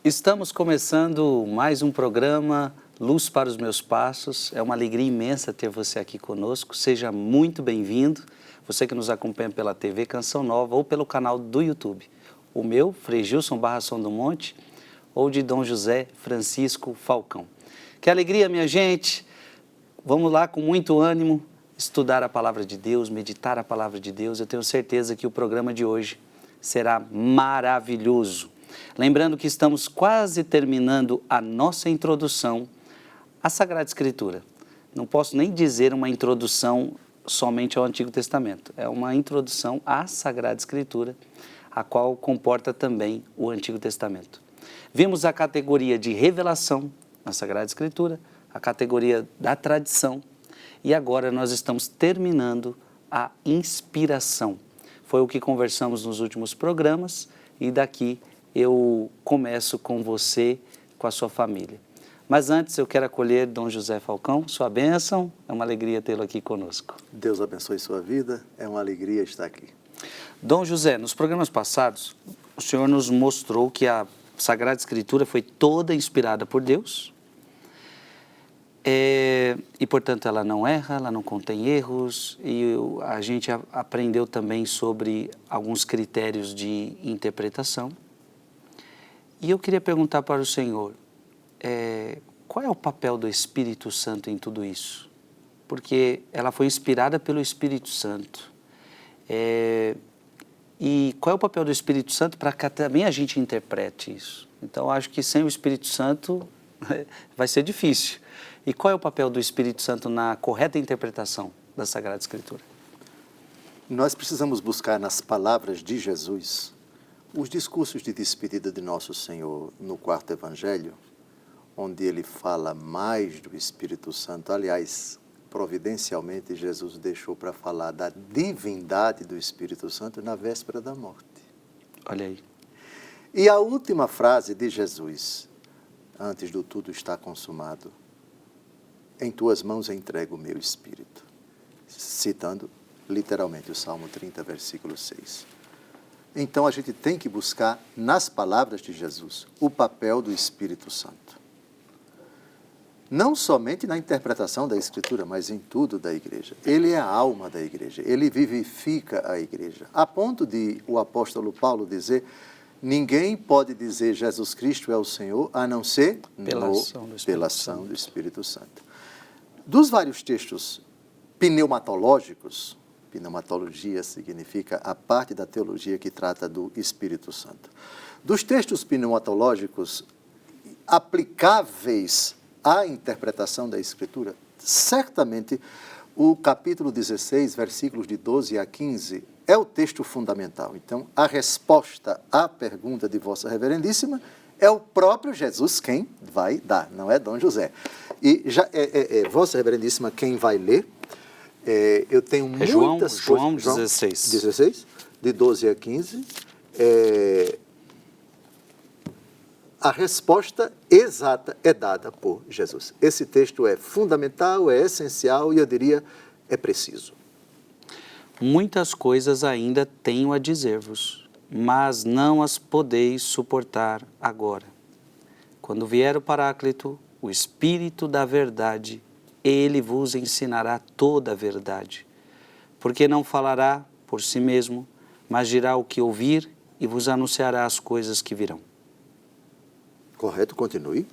Estamos começando mais um programa Luz para os Meus Passos. É uma alegria imensa ter você aqui conosco. Seja muito bem-vindo. Você que nos acompanha pela TV Canção Nova ou pelo canal do YouTube. O meu, Frei Gilson Barração do Monte, ou de Dom José Francisco Falcão. Que alegria, minha gente! Vamos lá com muito ânimo estudar a Palavra de Deus, meditar a Palavra de Deus. Eu tenho certeza que o programa de hoje será maravilhoso. Lembrando que estamos quase terminando a nossa introdução à Sagrada Escritura. Não posso nem dizer uma introdução somente ao Antigo Testamento. É uma introdução à Sagrada Escritura, a qual comporta também o Antigo Testamento. Vimos a categoria de revelação na Sagrada Escritura, a categoria da tradição, e agora nós estamos terminando a inspiração. Foi o que conversamos nos últimos programas e daqui eu começo com você, com a sua família. Mas antes eu quero acolher Dom José Falcão, sua bênção, é uma alegria tê-lo aqui conosco. Deus abençoe sua vida, é uma alegria estar aqui. Dom José, nos programas passados, o senhor nos mostrou que a Sagrada Escritura foi toda inspirada por Deus, e portanto ela não erra, ela não contém erros, e a gente aprendeu também sobre alguns critérios de interpretação. E eu queria perguntar para o senhor, qual é o papel do Espírito Santo em tudo isso? Porque ela foi inspirada pelo Espírito Santo. E qual é o papel do Espírito Santo para que também a gente interprete isso? Então, acho que sem o Espírito Santo vai ser difícil. E qual é o papel do Espírito Santo na correta interpretação da Sagrada Escritura? Nós precisamos buscar nas palavras de Jesus os discursos de despedida de Nosso Senhor no quarto Evangelho, onde ele fala mais do Espírito Santo. Aliás, providencialmente, Jesus deixou para falar da divindade do Espírito Santo na véspera da morte. Olha aí. E a última frase de Jesus, antes do tudo está consumado, em tuas mãos entrego o meu espírito. Citando literalmente o Salmo 30, versículo 6. Então a gente tem que buscar nas palavras de Jesus o papel do Espírito Santo. Não somente na interpretação da Escritura, mas em tudo da igreja. Ele é a alma da igreja, ele vivifica a igreja. A ponto de o apóstolo Paulo dizer, ninguém pode dizer Jesus Cristo é o Senhor, a não ser pela ação do Espírito Santo. Dos vários textos pneumatológicos, pneumatologia significa a parte da teologia que trata do Espírito Santo. Dos textos pneumatológicos aplicáveis à interpretação da Escritura, certamente o capítulo 16, versículos de 12 a 15, é o texto fundamental. Então, a resposta à pergunta de Vossa Reverendíssima é o próprio Jesus quem vai dar, não é Dom José. E já Vossa Reverendíssima quem vai ler. Eu tenho muitas coisas. João 16. 16, de 12 a 15. A resposta exata é dada por Jesus. Esse texto é fundamental, é essencial e eu diria é preciso. Muitas coisas ainda tenho a dizer-vos, mas não as podeis suportar agora. Quando vier o Paráclito, o Espírito da verdade, ele vos ensinará toda a verdade, porque não falará por si mesmo, mas dirá o que ouvir e vos anunciará as coisas que virão. Correto, continue.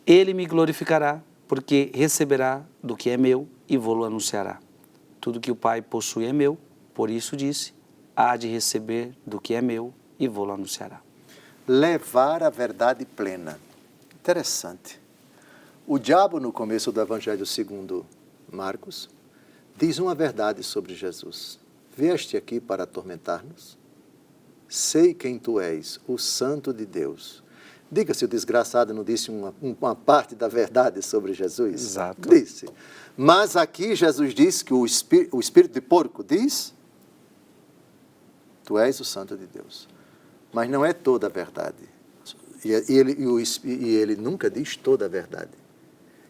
Ele me glorificará, porque receberá do que é meu e vô-lo anunciará. Tudo que o Pai possui é meu, por isso disse, há de receber do que é meu e vô-lo anunciará. Levar a verdade plena. Interessante. O diabo, no começo do Evangelho segundo Marcos, diz uma verdade sobre Jesus. Vieste aqui para atormentar-nos? Sei quem tu és, o Santo de Deus. Diga se o desgraçado não disse uma parte da verdade sobre Jesus. Exato. Disse. Mas aqui Jesus diz que o espírito de porco diz, tu és o Santo de Deus. Mas não é toda a verdade. E ele nunca diz toda a verdade.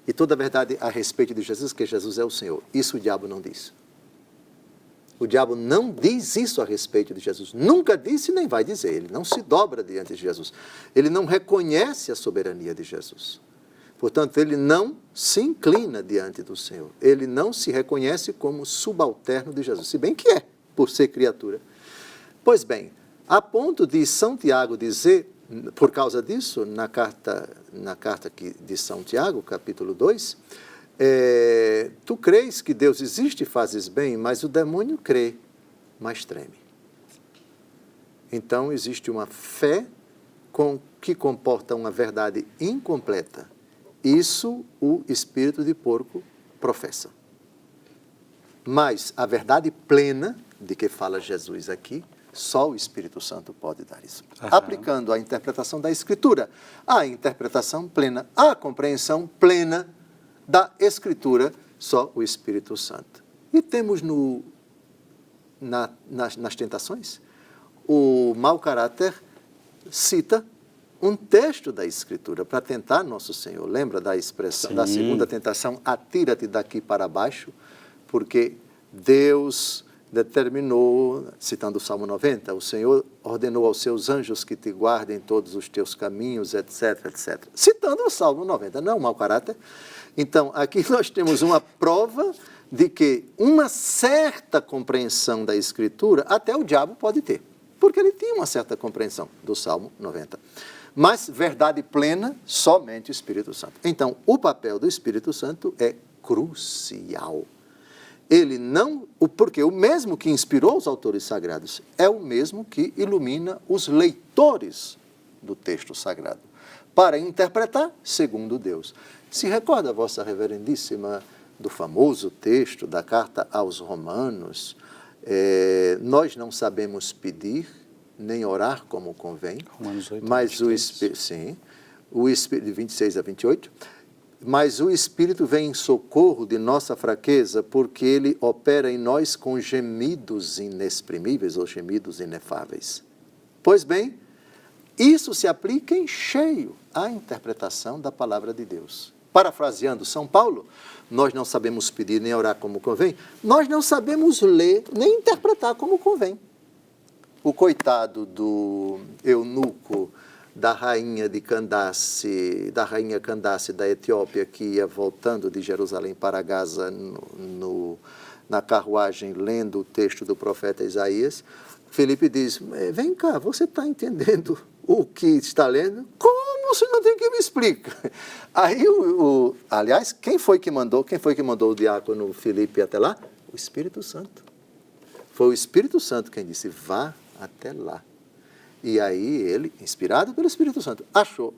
E toda a verdade a respeito de Jesus, que Jesus é o Senhor. Isso o diabo não diz. O diabo não diz isso a respeito de Jesus. Nunca disse nem vai dizer. Ele não se dobra diante de Jesus. Ele não reconhece a soberania de Jesus. Portanto, ele não se inclina diante do Senhor. Ele não se reconhece como subalterno de Jesus, se bem que é, por ser criatura. Pois bem, a ponto de São Tiago dizer, por causa disso, na carta de São Tiago, capítulo 2, tu crês que Deus existe e fazes bem, mas o demônio crê, mas treme. Então, existe uma fé que comporta uma verdade incompleta. Isso o espírito de porco professa. Mas a verdade plena, de que fala Jesus aqui, só o Espírito Santo pode dar isso. Aplicando a interpretação da Escritura, a interpretação plena, a compreensão plena da Escritura, só o Espírito Santo. E temos nas tentações, o mau caráter cita um texto da Escritura para tentar nosso Senhor. Lembra da expressão, da segunda tentação? Atira-te daqui para baixo, porque Deus determinou, citando o Salmo 90, o Senhor ordenou aos seus anjos que te guardem todos os teus caminhos, etc, etc. Citando o Salmo 90, não é um mau caráter. Então, aqui nós temos uma prova de que uma certa compreensão da Escritura até o diabo pode ter, porque ele tinha uma certa compreensão do Salmo 90. Mas verdade plena, somente o Espírito Santo. Então, o papel do Espírito Santo é crucial. Ele não, porque o mesmo que inspirou os autores sagrados é o mesmo que ilumina os leitores do texto sagrado, para interpretar segundo Deus. Se recorda, Vossa Reverendíssima, do famoso texto da carta aos Romanos, nós não sabemos pedir, nem orar como convém, Romanos 8, mas 23. o Espírito, de 26 a 28, mas o Espírito vem em socorro de nossa fraqueza, porque ele opera em nós com gemidos inexprimíveis ou gemidos inefáveis. Pois bem, isso se aplica em cheio à interpretação da palavra de Deus. Parafraseando São Paulo, nós não sabemos pedir nem orar como convém, nós não sabemos ler nem interpretar como convém. O coitado do eunuco da rainha Candace da Etiópia, que ia voltando de Jerusalém para Gaza na carruagem, lendo o texto do profeta Isaías, Felipe diz, vem cá, você está entendendo o que está lendo? Como você não tem que me explicar? Aí, aliás, quem foi que mandou o diácono Felipe até lá? O Espírito Santo. Foi o Espírito Santo quem disse, vá até lá. E aí ele, inspirado pelo Espírito Santo,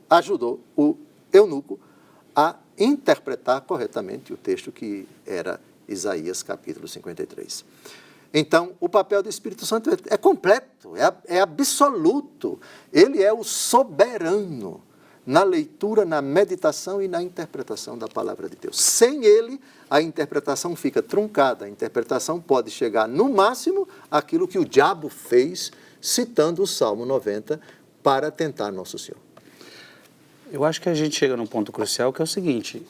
ajudou o eunuco a interpretar corretamente o texto que era Isaías capítulo 53. Então, o papel do Espírito Santo é completo, é absoluto. Ele é o soberano na leitura, na meditação e na interpretação da palavra de Deus. Sem ele, a interpretação fica truncada. A interpretação pode chegar, no máximo, àquilo que o diabo fez, citando o Salmo 90, para tentar nosso Senhor. Eu acho que a gente chega num ponto crucial, que é o seguinte,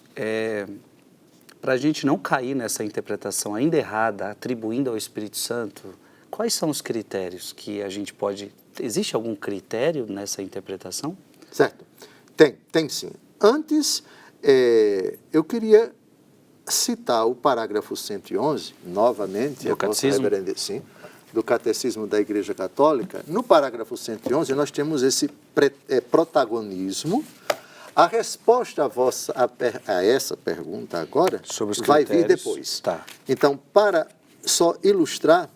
para a gente não cair nessa interpretação ainda errada, atribuindo ao Espírito Santo, quais são os critérios que a gente pode... Existe algum critério nessa interpretação? Certo. Tem sim. Antes, eu queria citar o parágrafo 111, novamente. Do Catecismo? Sim, do Catecismo da Igreja Católica. No parágrafo 111, nós temos esse protagonismo. A resposta a essa pergunta agora sobre os vai critérios. vir depois. Tá. Então, para só ilustrar,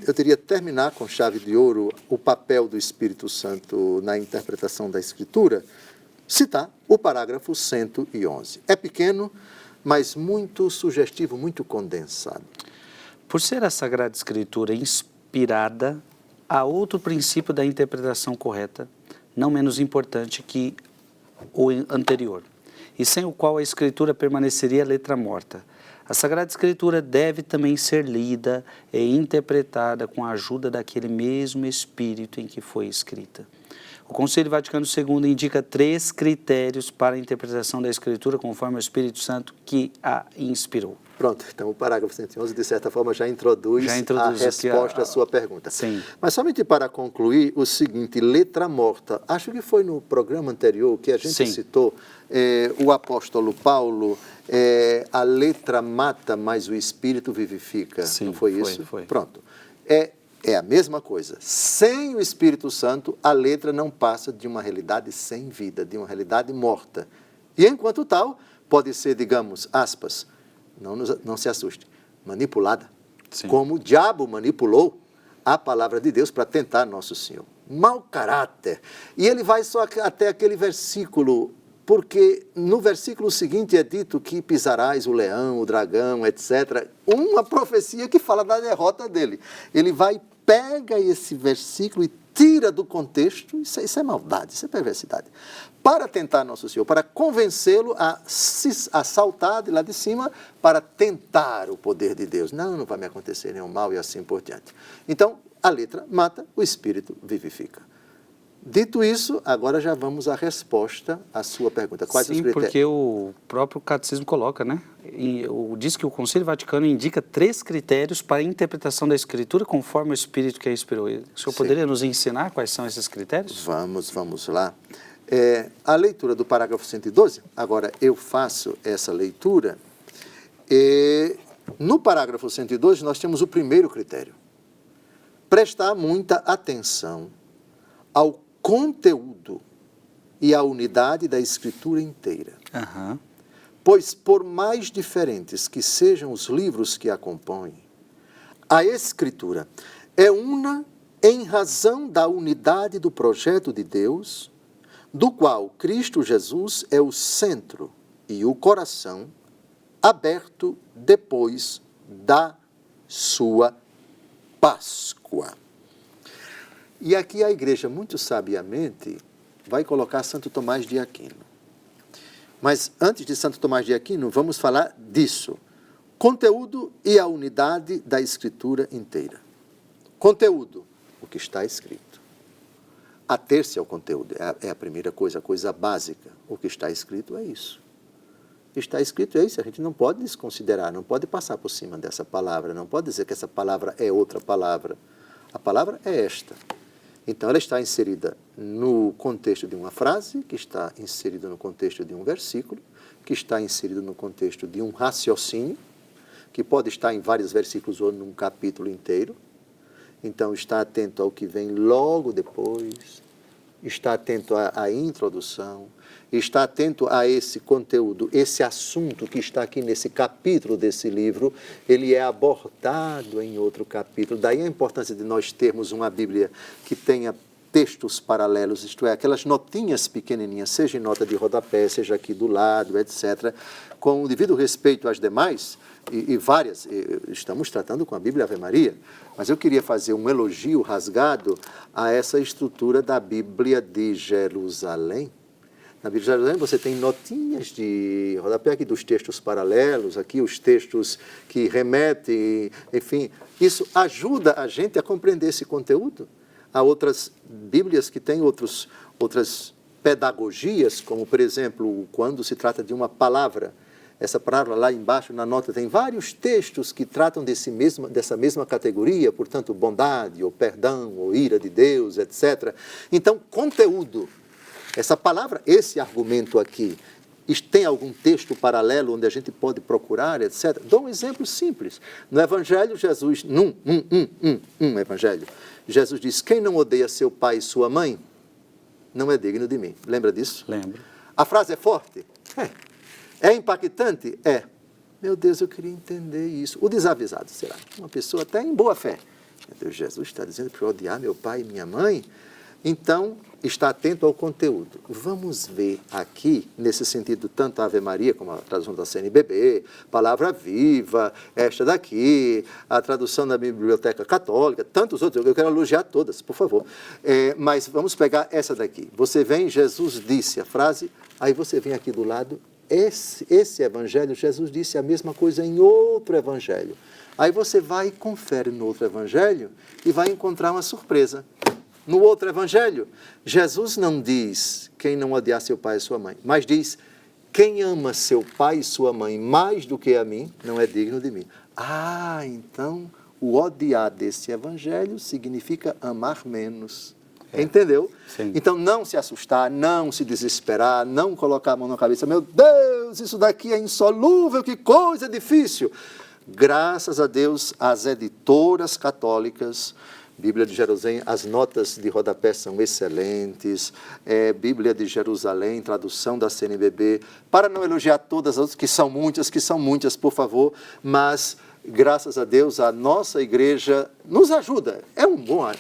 eu teria que terminar com chave de ouro o papel do Espírito Santo na interpretação da Escritura, citar o parágrafo 111. É pequeno, mas muito sugestivo, muito condensado. Por ser a Sagrada Escritura inspirada, há outro princípio da interpretação correta, não menos importante que o anterior, e sem o qual a Escritura permaneceria letra morta. A Sagrada Escritura deve também ser lida e interpretada com a ajuda daquele mesmo Espírito em que foi escrita. O Concílio Vaticano II indica 3 critérios para a interpretação da Escritura conforme o Espírito Santo que a inspirou. Pronto, então o parágrafo 111, de certa forma, já introduz a resposta à sua pergunta. Sim. Mas somente para concluir, o seguinte, letra morta. Acho que foi no programa anterior que a gente citou o apóstolo Paulo, a letra mata, mas o Espírito vivifica. Sim, não foi isso? Foi. Pronto. É a mesma coisa. Sem o Espírito Santo, a letra não passa de uma realidade sem vida, de uma realidade morta. E, enquanto tal, pode ser, digamos, aspas, não se assuste, manipulada. Sim. Como o diabo manipulou a palavra de Deus para tentar nosso Senhor. Mau caráter. E ele vai só até aquele versículo, porque no versículo seguinte é dito que pisarás o leão, o dragão, etc. Uma profecia que fala da derrota dele. Ele vai, pega esse versículo e tira do contexto, isso é maldade, isso é perversidade, para tentar nosso Senhor, para convencê-lo a saltar de lá de cima, para tentar o poder de Deus. Não vai me acontecer nenhum mal e assim por diante. Então, a letra mata, o Espírito vivifica. Dito isso, agora já vamos à resposta à sua pergunta. Quais os critérios? Porque o próprio catecismo coloca, né? Diz que o Concílio Vaticano indica 3 critérios para a interpretação da Escritura conforme o Espírito que a inspirou. O senhor poderia nos ensinar quais são esses critérios? Vamos lá. A leitura do parágrafo 112, agora eu faço essa leitura. No parágrafo 112, nós temos o primeiro critério. Prestar muita atenção ao conteúdo e à unidade da Escritura inteira. Uhum. Pois, por mais diferentes que sejam os livros que a compõem, a Escritura é una em razão da unidade do projeto de Deus, do qual Cristo Jesus é o centro e o coração, aberto depois da sua Páscoa. E aqui a igreja, muito sabiamente, vai colocar Santo Tomás de Aquino. Mas antes de Santo Tomás de Aquino, vamos falar disso. Conteúdo e a unidade da Escritura inteira. Conteúdo, o que está escrito. Ater-se ao conteúdo é a primeira coisa, a coisa básica. O que está escrito é isso. Está escrito é isso, a gente não pode desconsiderar, não pode passar por cima dessa palavra, não pode dizer que essa palavra é outra palavra. A palavra é esta. Então, ela está inserida no contexto de uma frase, que está inserida no contexto de um versículo, que está inserido no contexto de um raciocínio, que pode estar em vários versículos ou num capítulo inteiro. Então, está atento ao que vem logo depois, está atento à introdução, está atento a esse conteúdo, esse assunto que está aqui nesse capítulo desse livro, ele é abordado em outro capítulo. Daí a importância de nós termos uma Bíblia que tenha textos paralelos, isto é, aquelas notinhas pequenininhas, seja em nota de rodapé, seja aqui do lado, etc., com o devido respeito às demais, e várias, estamos tratando com a Bíblia Ave Maria, mas eu queria fazer um elogio rasgado a essa estrutura da Bíblia de Jerusalém. Na Bíblia de Jerusalém você tem notinhas de rodapé aqui dos textos paralelos, aqui os textos que remetem, enfim, isso ajuda a gente a compreender esse conteúdo. Há outras Bíblias que têm outras pedagogias, como, por exemplo, quando se trata de uma palavra. Essa palavra lá embaixo na nota tem vários textos que tratam dessa mesma categoria, portanto, bondade, ou perdão, ou ira de Deus, etc. Então, conteúdo. Essa palavra, esse argumento aqui, tem algum texto paralelo onde a gente pode procurar, etc. Dou um exemplo simples. No Evangelho, Jesus, Evangelho, Jesus diz, quem não odeia seu pai e sua mãe, não é digno de mim. Lembra disso? Lembro. A frase é forte? É impactante? É. Meu Deus, eu queria entender isso. O desavisado, será? Uma pessoa até em boa fé. Meu Deus, Jesus está dizendo para eu odiar meu pai e minha mãe? Então, está atento ao conteúdo. Vamos ver aqui, nesse sentido, tanto a Ave Maria, como a tradução da CNBB, Palavra Viva, esta daqui, a tradução da Biblioteca Católica, tantos outros, eu quero elogiar todas, por favor. Mas vamos pegar essa daqui. Você vem, Jesus disse a frase, aí você vem aqui do lado, esse evangelho, Jesus disse a mesma coisa em outro evangelho. Aí você vai e confere no outro evangelho e vai encontrar uma surpresa. No outro evangelho, Jesus não diz quem não odiar seu pai e sua mãe, mas diz quem ama seu pai e sua mãe mais do que a mim, não é digno de mim. Ah, então o odiar desse evangelho significa amar menos. Entendeu? Sim. Então, não se assustar, não se desesperar, não colocar a mão na cabeça. Meu Deus, isso daqui é insolúvel, que coisa difícil. Graças a Deus, as editoras católicas, Bíblia de Jerusalém, as notas de rodapé são excelentes, Bíblia de Jerusalém, tradução da CNBB, para não elogiar todas as outras, que são muitas, por favor, mas graças a Deus, a nossa igreja nos ajuda. É uma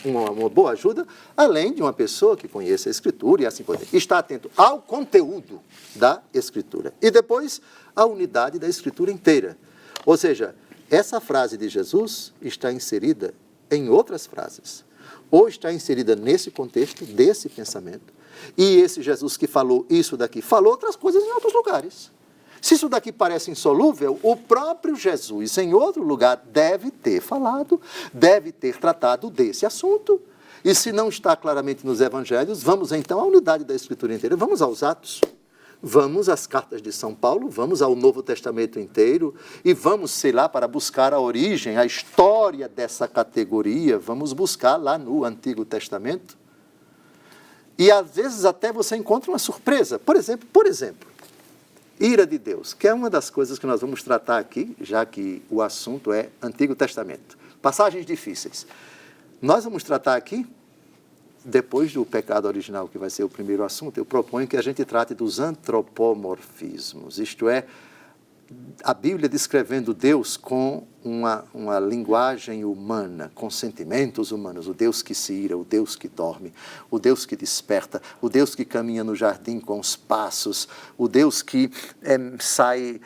boa ajuda, além de uma pessoa que conheça a Escritura e assim por diante. Está atento ao conteúdo da Escritura. E depois, a unidade da Escritura inteira. Ou seja, essa frase de Jesus está inserida em outras frases. Ou está inserida nesse contexto, desse pensamento. E esse Jesus que falou isso daqui, falou outras coisas em outros lugares. Se isso daqui parece insolúvel, o próprio Jesus, em outro lugar, deve ter falado, deve ter tratado desse assunto. E se não está claramente nos evangelhos, vamos então à unidade da Escritura inteira, vamos aos Atos, vamos às cartas de São Paulo, vamos ao Novo Testamento inteiro e vamos, sei lá, para buscar a origem, a história dessa categoria, vamos buscar lá no Antigo Testamento. E às vezes até você encontra uma surpresa. Por exemplo, ira de Deus, que é uma das coisas que nós vamos tratar aqui, já que o assunto é Antigo Testamento. Passagens difíceis. Nós vamos tratar aqui, depois do pecado original, que vai ser o primeiro assunto, eu proponho que a gente trate dos antropomorfismos, isto é, a Bíblia descrevendo Deus com uma linguagem humana, com sentimentos humanos, o Deus que se ira, o Deus que dorme, o Deus que desperta, o Deus que caminha no jardim com os passos, o Deus que sai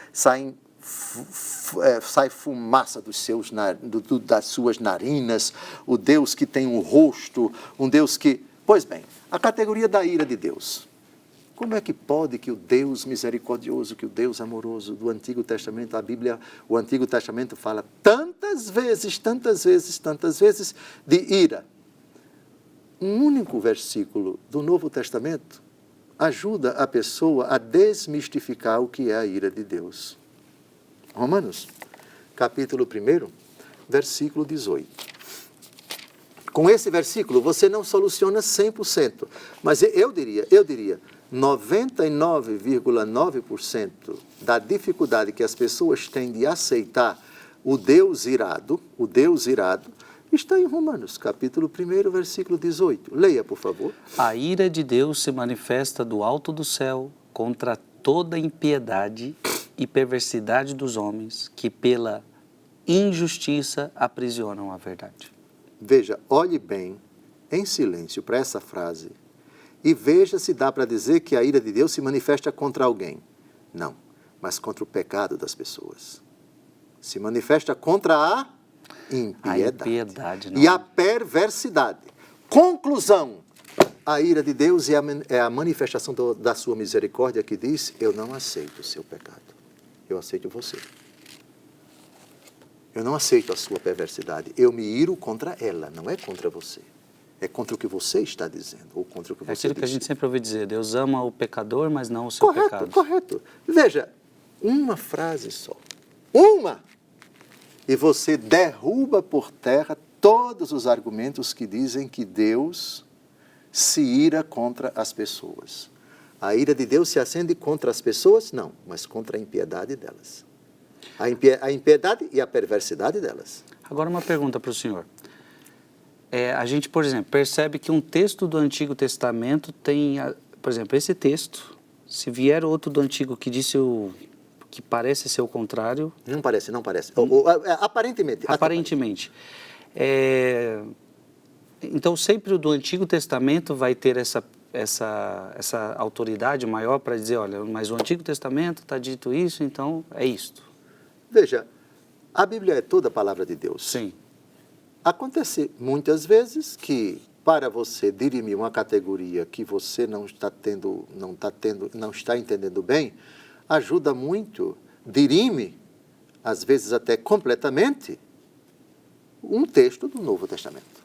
fumaça das suas narinas, o Deus que tem um rosto, um Deus que... Pois bem, a categoria da ira de Deus. Como é que pode que o Deus misericordioso, que o Deus amoroso do Antigo Testamento, a Bíblia, o Antigo Testamento fala tantas vezes de ira. Um único versículo do Novo Testamento ajuda a pessoa a desmistificar o que é a ira de Deus. Romanos, capítulo 1, versículo 18. Com esse versículo, você não soluciona 100%, mas eu diria, 99,9% da dificuldade que as pessoas têm de aceitar o Deus irado, está em Romanos, capítulo 1, versículo 18. Leia, por favor. A ira de Deus se manifesta do alto do céu contra toda impiedade e perversidade dos homens que pela injustiça aprisionam a verdade. Veja, olhe bem, em silêncio, para essa frase e veja se dá para dizer que a ira de Deus se manifesta contra alguém. Não, mas contra o pecado das pessoas. Se manifesta contra a impiedade não. E a perversidade. Conclusão, a ira de Deus é a manifestação da sua misericórdia que diz, eu não aceito o seu pecado, eu aceito você. Eu não aceito a sua perversidade, eu me iro contra ela, não é contra você. É contra o que você está dizendo, ou contra o que você disse. É aquilo que a gente sempre ouve dizer, Deus ama o pecador, mas não o seu correto, pecado. Correto. Veja, uma frase só. Uma! E você derruba por terra todos os argumentos que dizem que Deus se ira contra as pessoas. A ira de Deus se acende contra as pessoas? Não, mas contra a impiedade delas. A impiedade e a perversidade delas. Agora uma pergunta para o senhor. A gente, por exemplo, percebe que um texto do Antigo Testamento tem, por exemplo, esse texto, se vier outro do Antigo que disse que parece ser o contrário... Não parece. Aparentemente. Aparentemente. Então, sempre o do Antigo Testamento vai ter essa autoridade maior para dizer, olha, mas o Antigo Testamento está dito isso, então é isto. Veja, a Bíblia é toda a palavra de Deus. Sim. Acontece muitas vezes que, para você dirimir uma categoria que você não está entendendo bem, ajuda muito, dirime, às vezes até completamente, um texto do Novo Testamento.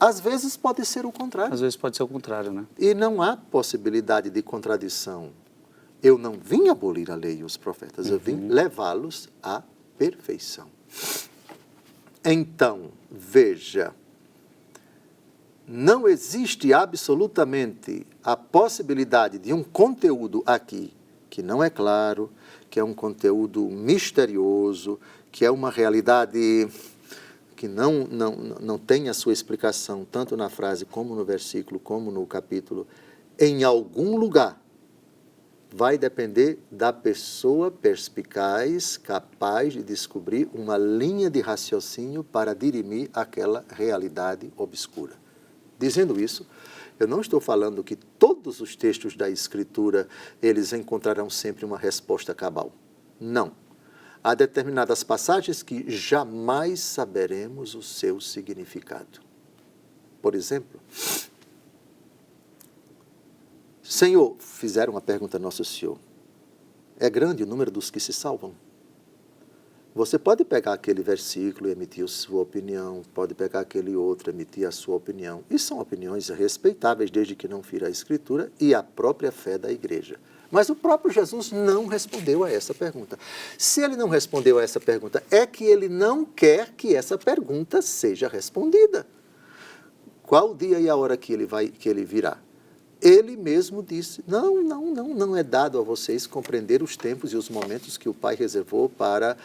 Às vezes pode ser o contrário. Às vezes pode ser o contrário, né? E não há possibilidade de contradição. Eu não vim abolir a lei e os profetas, eu vim levá-los à perfeição. Então, veja, não existe absolutamente a possibilidade de um conteúdo aqui que não é claro, que é um conteúdo misterioso, que é uma realidade que não tem a sua explicação, tanto na frase como no versículo, como no capítulo, em algum lugar. Vai depender da pessoa perspicaz, capaz de descobrir uma linha de raciocínio para dirimir aquela realidade obscura. Dizendo isso, eu não estou falando que todos os textos da Escritura, eles encontrarão sempre uma resposta cabal. Não. Há determinadas passagens que jamais saberemos o seu significado. Por exemplo, Senhor, fizeram uma pergunta a Nosso Senhor, é grande o número dos que se salvam? Você pode pegar aquele versículo e emitir a sua opinião, pode pegar aquele outro e emitir a sua opinião. E são opiniões respeitáveis, desde que não fira a Escritura e a própria fé da igreja. Mas o próprio Jesus não respondeu a essa pergunta. Se ele não respondeu a essa pergunta, é que ele não quer que essa pergunta seja respondida. Qual o dia e a hora que ele virá? Ele mesmo disse, não é dado a vocês compreender os tempos e os momentos que o Pai reservou para,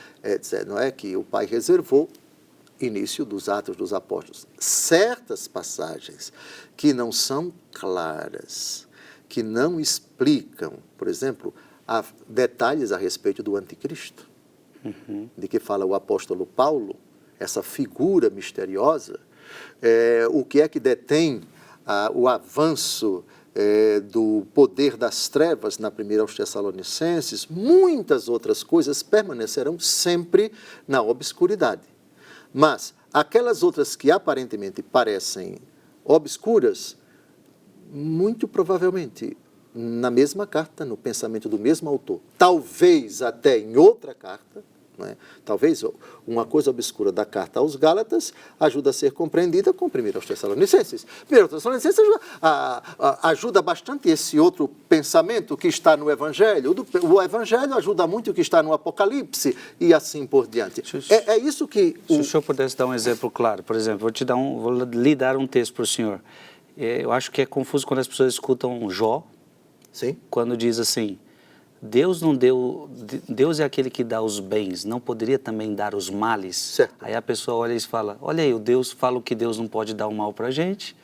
não é que o Pai reservou, início dos Atos dos Apóstolos. Certas passagens que não são claras, que não explicam, por exemplo, detalhes a respeito do anticristo, de que fala o apóstolo Paulo, essa figura misteriosa, o que é que detém o avanço do poder das trevas na primeira aos Tessalonicenses, muitas outras coisas permanecerão sempre na obscuridade. Mas aquelas outras que aparentemente parecem obscuras, muito provavelmente na mesma carta, no pensamento do mesmo autor, talvez até em outra carta, né? Talvez uma coisa obscura da carta aos Gálatas ajuda a ser compreendida com 1 aos Tessalonicenses. 1 aos Tessalonicenses ajuda bastante esse outro pensamento que está no Evangelho. O Evangelho ajuda muito o que está no Apocalipse e assim por diante. É isso que... Se o senhor pudesse dar um exemplo claro, por exemplo, vou lhe dar um texto para o senhor. Eu acho que é confuso quando as pessoas escutam Jó, Sim. Quando diz assim, Deus não deu, Deus é aquele que dá os bens, não poderia também dar os males? Certo. Aí a pessoa olha e fala, olha aí, o Deus fala que Deus não pode dar o mal para a gente,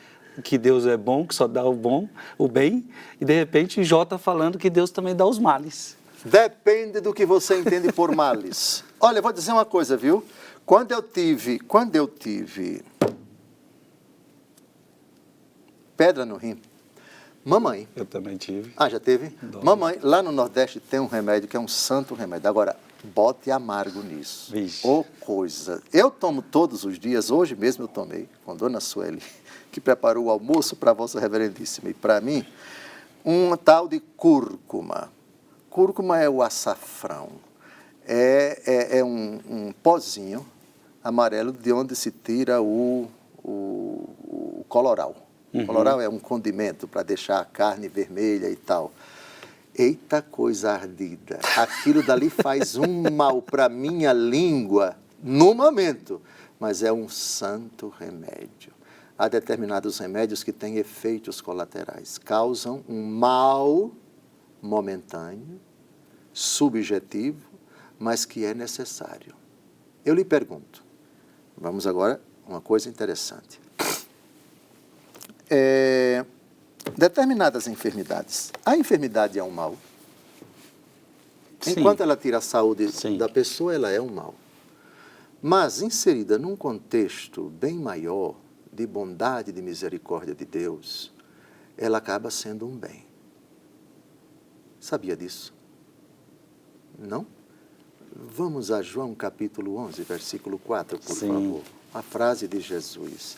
que Deus é bom, que só dá o bem, e de repente Jó está falando que Deus também dá os males. Depende do que você entende por males. Olha, eu vou dizer uma coisa, viu? Quando eu tive pedra no rim, mamãe... Eu também tive. Ah, já teve? Mamãe, lá no Nordeste tem um remédio que é um santo remédio. Agora, bote amargo nisso. Vixe. Ô coisa. Eu tomo todos os dias, hoje mesmo eu tomei, com Dona Sueli, que preparou o almoço para a Vossa Reverendíssima e para mim, um tal de cúrcuma. Cúrcuma é o açafrão. É um pozinho amarelo de onde se tira o coloral. O coloral é um condimento para deixar a carne vermelha e tal. Eita coisa ardida. Aquilo dali faz um mal para minha língua no momento, mas é um santo remédio. Há determinados remédios que têm efeitos colaterais, causam um mal momentâneo, subjetivo, mas que é necessário. Eu lhe pergunto, vamos agora a uma coisa interessante. Determinadas enfermidades. A enfermidade é um mal. Sim. Enquanto ela tira a saúde Sim. da pessoa, ela é um mal. Mas, inserida num contexto bem maior, de bondade e de misericórdia de Deus, ela acaba sendo um bem. Sabia disso? Não? Vamos a João capítulo 11, versículo 4, por Sim. favor. A frase de Jesus.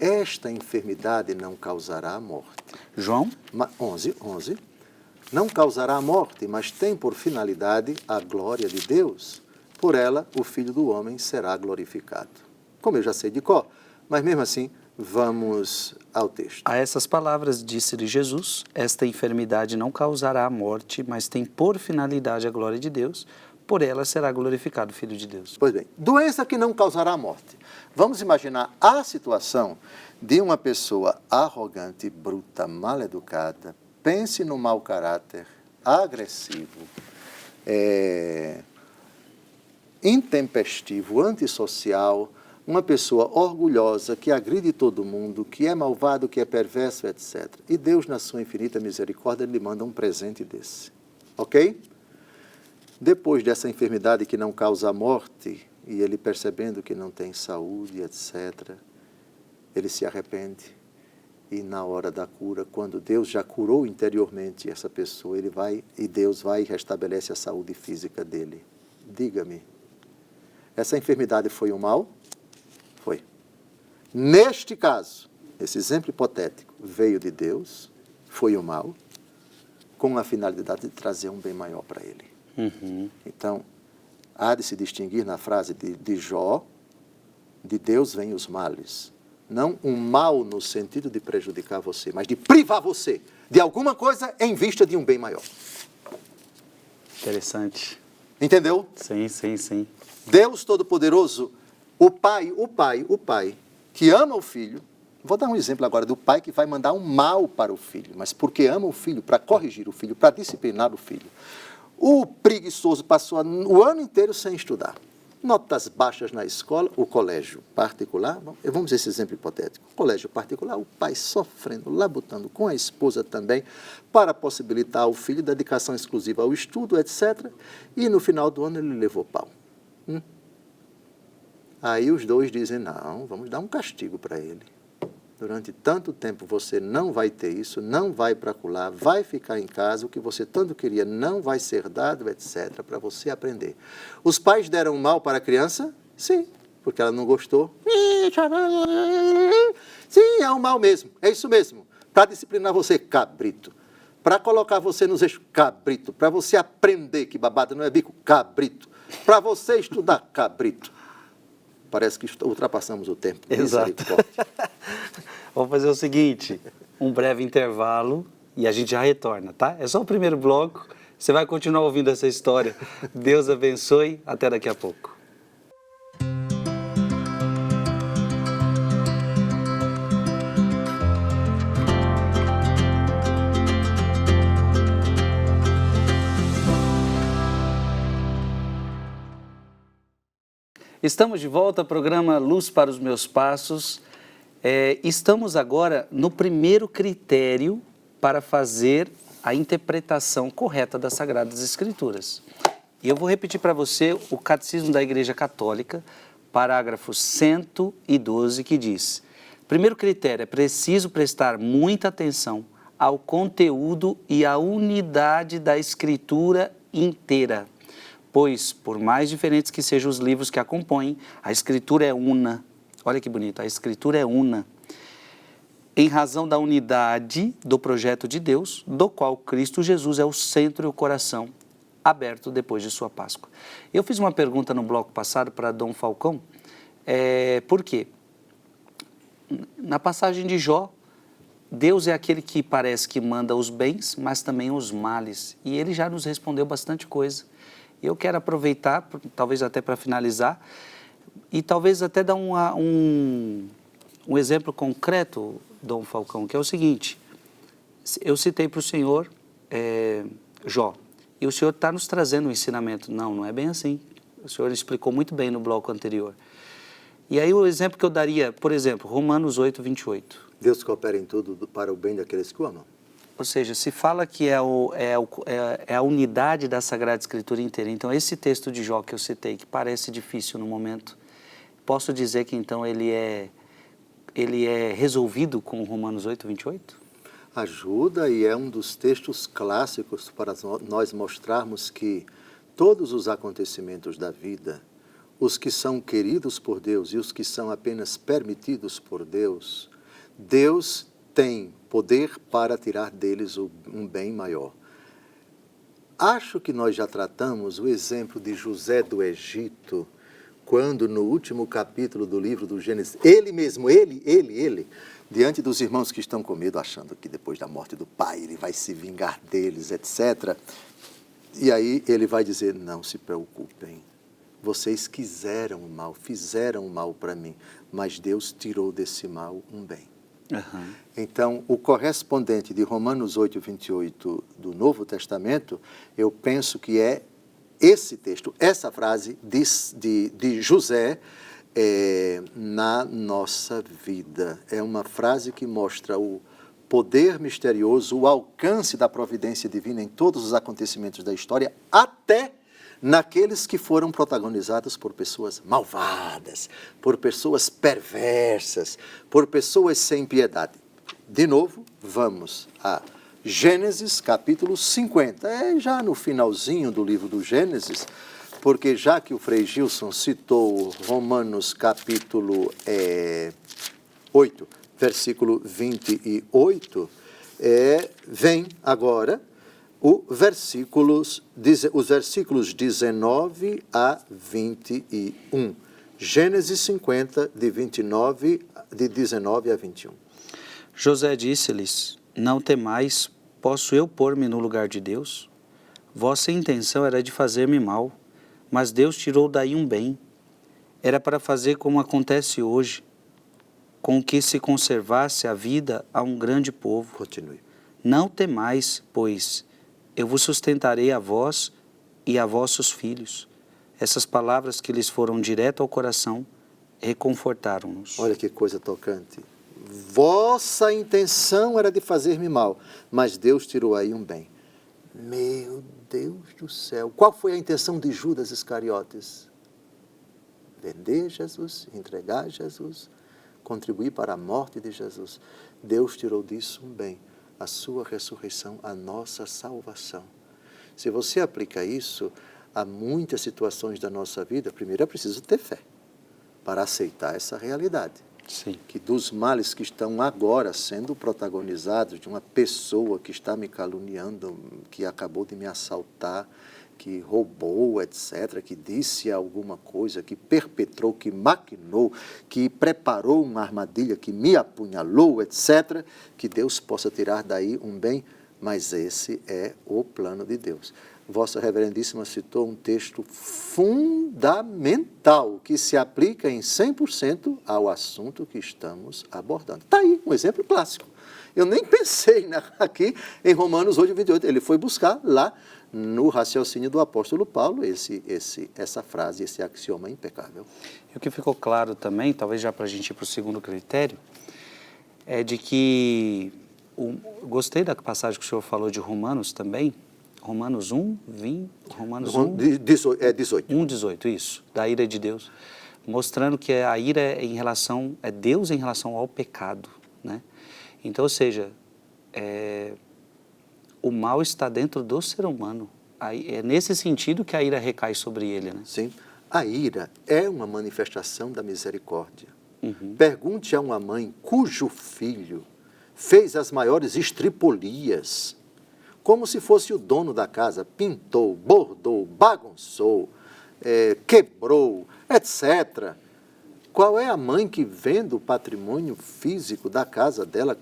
Esta enfermidade não causará a morte. João? 11. Não causará a morte, mas tem por finalidade a glória de Deus. Por ela, o Filho do Homem será glorificado. Como eu já sei de cor, mas mesmo assim, Vamos ao texto. A essas palavras disse-lhe Jesus: esta enfermidade não causará a morte, mas tem por finalidade a glória de Deus. Por ela será glorificado o Filho de Deus. Pois bem, doença que não causará a morte. Vamos imaginar a situação de uma pessoa arrogante, bruta, mal educada, pense no mau caráter, agressivo, intempestivo, antissocial, uma pessoa orgulhosa, que agride todo mundo, que é malvado, que é perverso, etc. E Deus, na sua infinita misericórdia, lhe manda um presente desse. Ok? Depois dessa enfermidade que não causa a morte, e ele percebendo que não tem saúde, etc., ele se arrepende. E na hora da cura, quando Deus já curou interiormente essa pessoa, ele vai e Deus vai e restabelece a saúde física dele. Diga-me, essa enfermidade foi um mal? Foi. Neste caso, esse exemplo hipotético veio de Deus, foi um mal, com a finalidade de trazer um bem maior para ele. Então, há de se distinguir na frase de Jó, de Deus vêm os males. Não um mal no sentido de prejudicar você, mas de privar você de alguma coisa em vista de um bem maior. Interessante. Entendeu? Sim, sim, sim. Deus Todo-Poderoso, o pai, que ama o filho. Vou dar um exemplo agora do pai que vai mandar um mal para o filho, mas porque ama o filho, para corrigir o filho, para disciplinar o filho. O preguiçoso passou o ano inteiro sem estudar. Notas baixas na escola, o colégio particular, vamos ver esse exemplo hipotético. O colégio particular, o pai sofrendo, labutando com a esposa também, para possibilitar ao filho dedicação exclusiva ao estudo, etc. E no final do ano ele levou pau. Aí os dois dizem, não, vamos dar um castigo para ele. Durante tanto tempo você não vai ter isso, não vai para acolá, vai ficar em casa, o que você tanto queria não vai ser dado, etc., para você aprender. Os pais deram mal para a criança? Sim, porque ela não gostou. Sim, é um mal mesmo, é isso mesmo. Para disciplinar você, cabrito. Para colocar você nos eixos, cabrito. Para você aprender que babado não é bico, cabrito. Para você estudar, cabrito. Parece que ultrapassamos o tempo. Exato. Vamos fazer o seguinte, um breve intervalo e a gente já retorna, tá? É só o primeiro bloco, você vai continuar ouvindo essa história. Deus abençoe, até daqui a pouco. Estamos de volta ao programa Luz para os Meus Passos. Estamos agora no primeiro critério para fazer a interpretação correta das Sagradas Escrituras. E eu vou repetir para você o Catecismo da Igreja Católica, parágrafo 112, que diz: primeiro critério, é preciso prestar muita atenção ao conteúdo e à unidade da Escritura inteira. Pois, por mais diferentes que sejam os livros que a compõem, a Escritura é una. Olha que bonito, a Escritura é una. Em razão da unidade do projeto de Deus, do qual Cristo Jesus é o centro e o coração, aberto depois de sua Páscoa. Eu fiz uma pergunta no bloco passado para Dom Falcão, por quê? Na passagem de Jó, Deus é aquele que parece que manda os bens, mas também os males. E ele já nos respondeu bastante coisa. Eu quero aproveitar, talvez até para finalizar, e talvez até dar um exemplo concreto, Dom Falcão, que é o seguinte: eu citei para o senhor Jó, e o senhor está nos trazendo um ensinamento. Não é bem assim. O senhor explicou muito bem no bloco anterior. E aí o exemplo que eu daria, por exemplo, Romanos 8, 28. Deus coopera em tudo para o bem daqueles que o amam. Ou seja, se fala que é a unidade da Sagrada Escritura inteira. Então, esse texto de Jó que eu citei, que parece difícil no momento, posso dizer que então ele é resolvido com Romanos 8, 28? Ajuda, e é um dos textos clássicos para nós mostrarmos que todos os acontecimentos da vida, os que são queridos por Deus e os que são apenas permitidos por Deus, Deus tem poder para tirar deles um bem maior. Acho que nós já tratamos o exemplo de José do Egito quando no último capítulo do livro do Gênesis, ele mesmo, ele, diante dos irmãos que estão com medo, achando que depois da morte do pai ele vai se vingar deles, etc. E aí ele vai dizer, não se preocupem, vocês quiseram o mal, fizeram o mal para mim, mas Deus tirou desse mal um bem. Uhum. Então, o correspondente de Romanos 8, 28 do Novo Testamento, eu penso que é esse texto, essa frase de José na nossa vida. É uma frase que mostra o poder misterioso, o alcance da providência divina em todos os acontecimentos da história, até naqueles que foram protagonizados por pessoas malvadas, por pessoas perversas, por pessoas sem piedade. De novo, vamos a Gênesis, capítulo 50. É já no finalzinho do livro do Gênesis, porque já que o Frei Gilson citou Romanos, capítulo 8, versículo 28, vem agora os versículos 19 a 21. Gênesis 50, de 19 a 21. José disse-lhes, não temais, posso eu pôr-me no lugar de Deus? Vossa intenção era de fazer-me mal, mas Deus tirou daí um bem. Era para fazer como acontece hoje, com que se conservasse a vida a um grande povo. Continue. Não temais, pois eu vos sustentarei a vós e a vossos filhos. Essas palavras que lhes foram direto ao coração reconfortaram-nos. Olha que coisa tocante. Vossa intenção era de fazer-me mal, mas Deus tirou aí um bem. Meu Deus do céu. Qual foi a intenção de Judas Iscariotes? Vender Jesus, entregar Jesus, contribuir para a morte de Jesus. Deus tirou disso um bem. A sua ressurreição, a nossa salvação. Se você aplica isso a muitas situações da nossa vida, primeiro é preciso ter fé para aceitar essa realidade. Sim. Que dos males que estão agora sendo protagonizados, de uma pessoa que está me caluniando, que acabou de me assaltar, que roubou, etc., que disse alguma coisa, que perpetrou, que maquinou, que preparou uma armadilha, que me apunhalou, etc., que Deus possa tirar daí um bem, mas esse é o plano de Deus. Vossa Reverendíssima citou um texto fundamental, que se aplica em 100% ao assunto que estamos abordando. Está aí um exemplo clássico. Eu nem pensei aqui em Romanos 8, 28. Ele foi buscar lá no raciocínio do apóstolo Paulo essa frase, esse axioma impecável. E o que ficou claro também, talvez já para a gente ir para o segundo critério, é de que, gostei da passagem que o senhor falou de Romanos também, Romanos 1, 18, isso, da ira de Deus, mostrando que a ira é Deus em relação ao pecado, né? Então, ou seja, o mal está dentro do ser humano. É nesse sentido que a ira recai sobre ele, né? Sim. A ira é uma manifestação da misericórdia. Uhum. Pergunte a uma mãe cujo filho fez as maiores estripolias, como se fosse o dono da casa, pintou, bordou, bagunçou, quebrou, etc. Qual é a mãe que, vendo o patrimônio físico da casa dela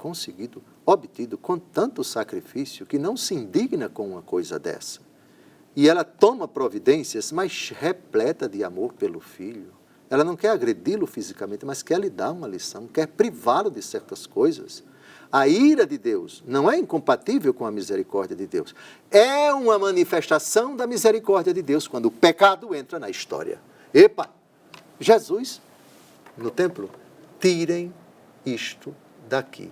obtido com tanto sacrifício, que não se indigna com uma coisa dessa? E ela toma providências, mas repleta de amor pelo filho. Ela não quer agredi-lo fisicamente, mas quer lhe dar uma lição, quer privá-lo de certas coisas. A ira de Deus não é incompatível com a misericórdia de Deus. É uma manifestação da misericórdia de Deus quando o pecado entra na história. Epa! Jesus, no templo, tirem isto daqui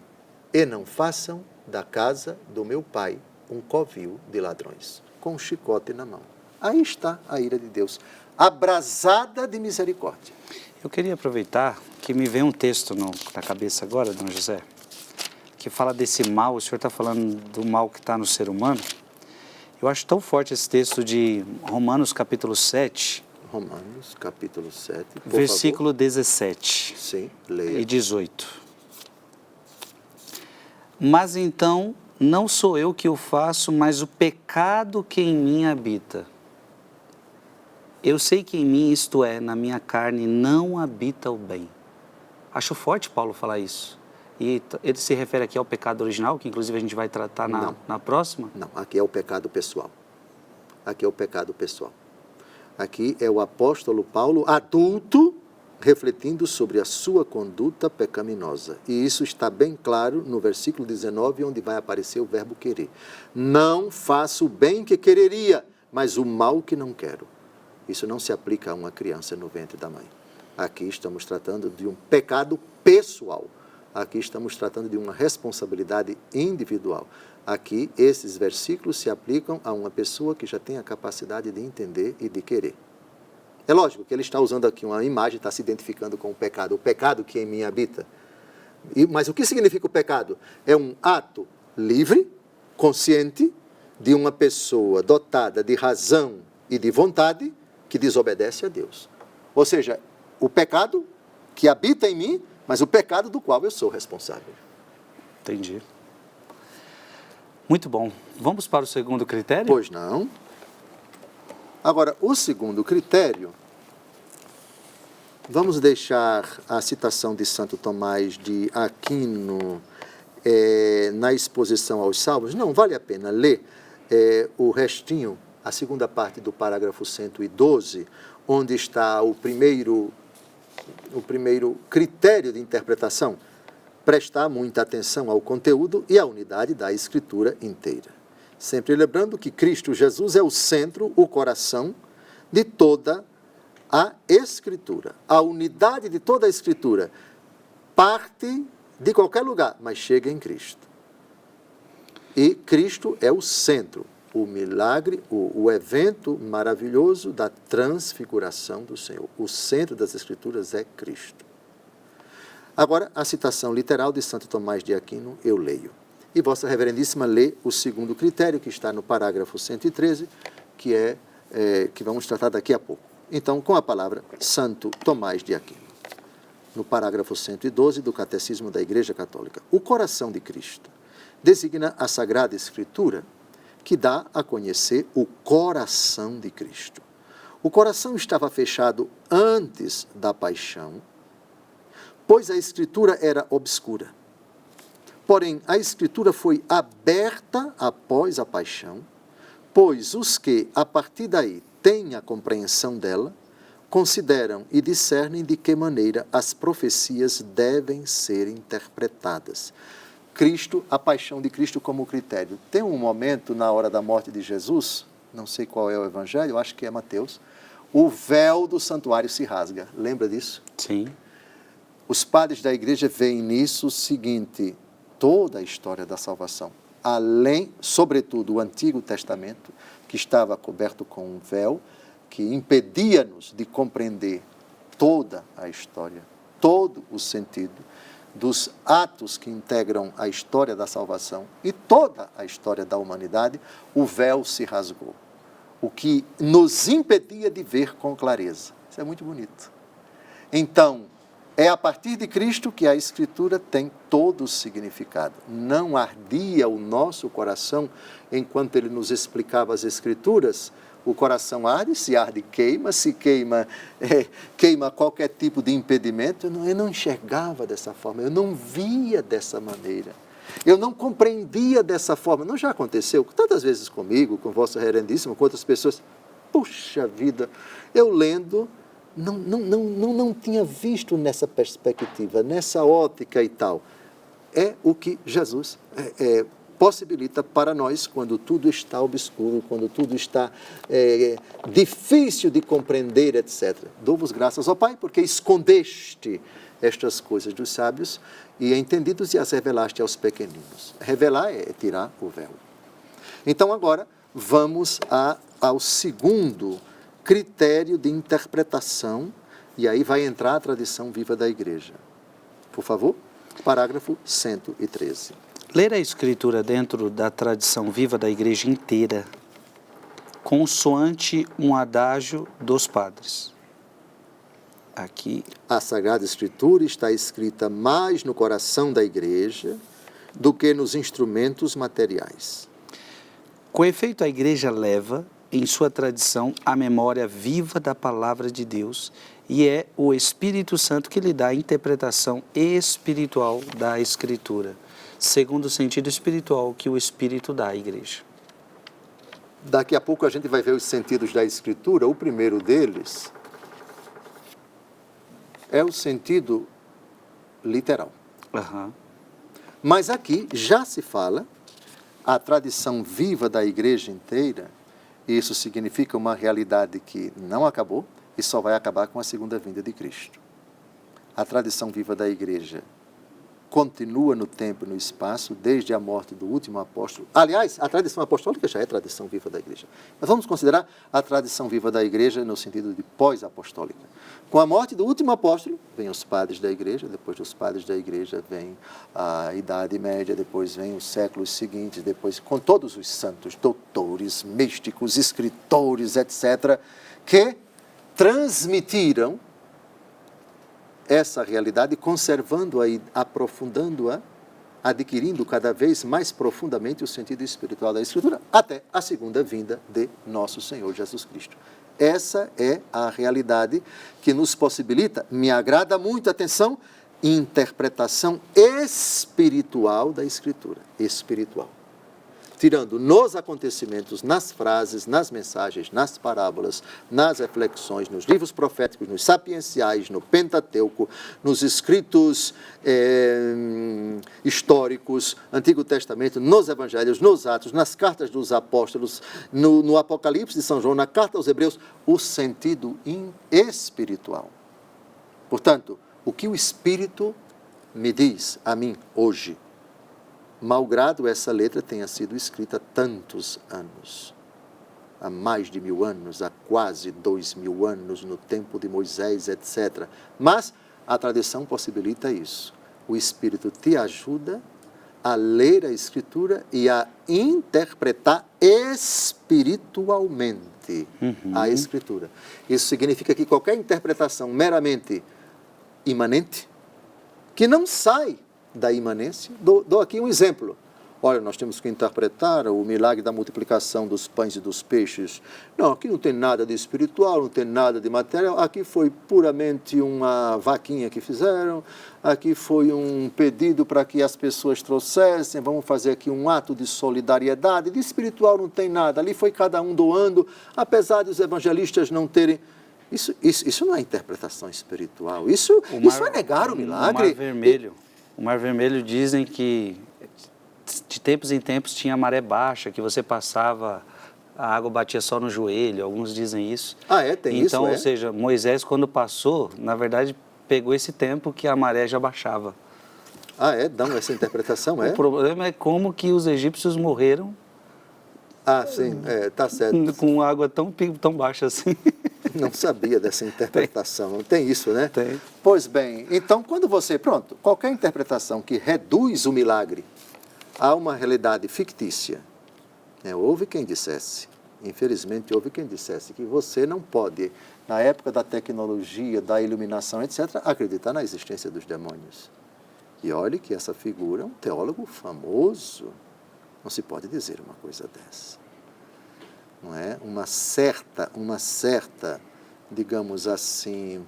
e não façam da casa do meu pai um covil de ladrões, com um chicote na mão. Aí está a ira de Deus, abrasada de misericórdia. Eu queria aproveitar que me vem um texto na cabeça agora, Dom José, que fala desse mal. O senhor está falando do mal que está no ser humano. Eu acho tão forte esse texto de Romanos capítulo 7. Romanos capítulo 7, versículo 17. Sim, leia. E 18. Mas então não sou eu que o faço, mas o pecado que em mim habita. Eu sei que em mim, isto é, na minha carne, não habita o bem. Acho forte Paulo falar isso. E ele se refere aqui ao pecado original, que inclusive a gente vai tratar na próxima? Não, aqui é o pecado pessoal. Aqui é o pecado pessoal. Aqui é o apóstolo Paulo, adulto, refletindo sobre a sua conduta pecaminosa. E isso está bem claro no versículo 19, onde vai aparecer o verbo querer. Não faço o bem que quereria, mas o mal que não quero. Isso não se aplica a uma criança no ventre da mãe. Aqui estamos tratando de um pecado pessoal. Aqui estamos tratando de uma responsabilidade individual. Aqui, esses versículos se aplicam a uma pessoa que já tem a capacidade de entender e de querer. É lógico que ele está usando aqui uma imagem, está se identificando com o pecado que em mim habita. Mas o que significa o pecado? É um ato livre, consciente, de uma pessoa dotada de razão e de vontade que desobedece a Deus. Ou seja, o pecado que habita em mim, mas o pecado do qual eu sou responsável. Entendi. Muito bom. Vamos para o segundo critério? Pois não. Agora, o segundo critério, vamos deixar a citação de Santo Tomás de Aquino na exposição aos Salmos. Não, vale a pena ler o restinho, a segunda parte do parágrafo 112, onde está o primeiro critério de interpretação. Prestar muita atenção ao conteúdo e à unidade da Escritura inteira. Sempre lembrando que Cristo Jesus é o centro, o coração de toda a Escritura. A unidade de toda a Escritura parte de qualquer lugar, mas chega em Cristo. E Cristo é o centro, o milagre, o evento maravilhoso da transfiguração do Senhor. O centro das Escrituras é Cristo. Agora, a citação literal de Santo Tomás de Aquino, eu leio. E Vossa Reverendíssima lê o segundo critério, que está no parágrafo 113, que vamos tratar daqui a pouco. Então, com a palavra, Santo Tomás de Aquino. No parágrafo 112 do Catecismo da Igreja Católica. O coração de Cristo designa a Sagrada Escritura, que dá a conhecer o coração de Cristo. O coração estava fechado antes da paixão, pois a Escritura era obscura. Porém, a Escritura foi aberta após a paixão, pois os que, a partir daí, têm a compreensão dela, consideram e discernem de que maneira as profecias devem ser interpretadas. Cristo, a paixão de Cristo como critério. Tem um momento na hora da morte de Jesus, não sei qual é o evangelho, acho que é Mateus, o véu do santuário se rasga. Lembra disso? Sim. Os padres da igreja veem nisso o seguinte: toda a história da salvação, além, sobretudo, o Antigo Testamento, que estava coberto com um véu, que impedia-nos de compreender toda a história, todo o sentido dos atos que integram a história da salvação e toda a história da humanidade, o véu se rasgou. O que nos impedia de ver com clareza. Isso é muito bonito. Então, é a partir de Cristo que a Escritura tem todo o significado. Não ardia o nosso coração enquanto ele nos explicava as Escrituras. O coração arde, se arde, queima, se queima, queima qualquer tipo de impedimento. Eu não enxergava dessa forma, eu não via dessa maneira. Eu não compreendia dessa forma. Não já aconteceu tantas vezes comigo, com Vossa Reverendíssima, com outras pessoas. Puxa vida, eu lendo, não tinha visto nessa perspectiva, nessa ótica e tal. É o que Jesus possibilita para nós quando tudo está obscuro, quando tudo está difícil de compreender, etc. Dou-vos graças, ó Pai, porque escondeste estas coisas dos sábios e entendidos e as revelaste aos pequeninos. Revelar é tirar o véu. Então agora vamos ao segundo critério de interpretação, e aí vai entrar a tradição viva da Igreja. Por favor, parágrafo 113. Ler a Escritura dentro da tradição viva da Igreja inteira, consoante um adágio dos padres. Aqui. A Sagrada Escritura está escrita mais no coração da Igreja do que nos instrumentos materiais. Com efeito, a Igreja leva, em sua tradição, a memória viva da palavra de Deus e é o Espírito Santo que lhe dá a interpretação espiritual da Escritura, segundo o sentido espiritual que o Espírito dá à igreja. Daqui a pouco a gente vai ver os sentidos da Escritura. O primeiro deles é o sentido literal. Uhum. Mas aqui já se fala a tradição viva da igreja inteira, e isso significa uma realidade que não acabou e só vai acabar com a segunda vinda de Cristo. A tradição viva da igreja continua no tempo e no espaço, desde a morte do último apóstolo. Aliás, a tradição apostólica já é tradição viva da igreja. Mas vamos considerar a tradição viva da igreja no sentido de pós-apostólica. Com a morte do último apóstolo, vem os padres da igreja, depois dos padres da igreja vem a Idade Média, depois vem os séculos seguintes, depois com todos os santos, doutores, místicos, escritores, etc., que transmitiram essa realidade, conservando-a e aprofundando-a, adquirindo cada vez mais profundamente o sentido espiritual da Escritura, até a segunda vinda de nosso Senhor Jesus Cristo. Essa é a realidade que nos possibilita, me agrada muito, atenção, interpretação espiritual da Escritura. Espiritual. Tirando nos acontecimentos, nas frases, nas mensagens, nas parábolas, nas reflexões, nos livros proféticos, nos sapienciais, no Pentateuco, nos escritos históricos, Antigo Testamento, nos Evangelhos, nos Atos, nas cartas dos apóstolos, no Apocalipse de São João, na carta aos Hebreus, o sentido espiritual. Portanto, o que o Espírito me diz a mim hoje, malgrado essa letra tenha sido escrita há tantos anos, há mais de 1000 anos, há quase 2000 anos, no tempo de Moisés, etc. Mas a tradição possibilita isso. O Espírito te ajuda a ler a Escritura e a interpretar espiritualmente a Escritura. Isso significa que qualquer interpretação meramente imanente, que não sai da imanência. Dou aqui um exemplo. Olha, nós temos que interpretar o milagre da multiplicação dos pães e dos peixes. Não, aqui não tem nada de espiritual, não tem nada de material. Aqui foi puramente uma vaquinha que fizeram. Aqui foi um pedido para que as pessoas trouxessem. Vamos fazer aqui um ato de solidariedade. De espiritual não tem nada. Ali foi cada um doando, apesar de os evangelistas não terem... Isso não é interpretação espiritual. Isso é negar o milagre. O Mar Vermelho dizem que de tempos em tempos tinha maré baixa, que você passava, a água batia só no joelho, alguns dizem isso. Tem então, isso, ou seja, Moisés quando passou, na verdade, pegou esse tempo que a maré já baixava. Dão essa interpretação, O problema é como que os egípcios morreram. Sim, tá certo. Com água tão baixa assim. Não sabia dessa interpretação, não tem isso, né? Tem. Pois bem, então quando qualquer interpretação que reduz o milagre a uma realidade fictícia, houve quem dissesse, infelizmente houve quem dissesse que você não pode, na época da tecnologia, da iluminação, etc., acreditar na existência dos demônios. E olhe que essa figura é um teólogo famoso, não se pode dizer uma coisa dessa. Não é? Uma certa, digamos assim,